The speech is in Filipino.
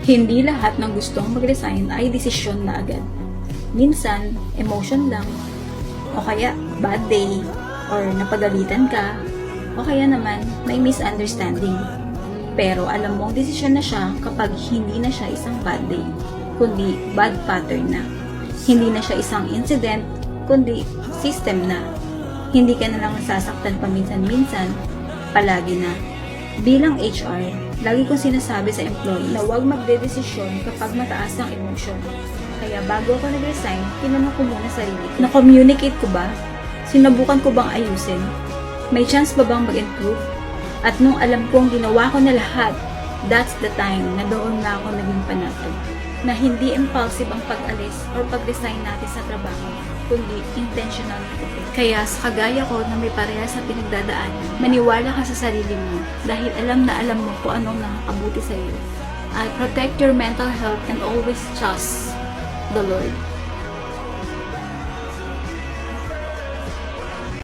Hindi lahat ng gustong mag-resign ay desisyon na agad. Minsan, emotion lang, o kaya bad day, or napagalitan ka, o kaya naman may misunderstanding. Pero alam mong desisyon na siya kapag hindi na siya isang bad day, kundi bad pattern na. Hindi na siya isang incident, kundi system na. Hindi ka na lang nasasaktan paminsan-minsan, palagi na. Bilang HR, lagi kong sinasabi sa employee na huwag magdedesisyon kapag mataas ang emotion. Kaya bago ako nag-resign, tinanong ko muna sarili ko. Na-communicate ko ba? Sinubukan ko bang ayusin? May chance ba bang mag-improve? At nung alam kong ginawa ko na lahat, that's the time na doon na ako naging panatag. Na hindi impulsive ang pag-alis or pag-resign natin sa trabaho, kundi intentional. Kaya sa kagaya ko na may parehas sa pinagdadaanan, maniwala ka sa sarili mo dahil alam na alam mo kung anong nakakabuti sa iyo. Protect your mental health and always trust the Lord.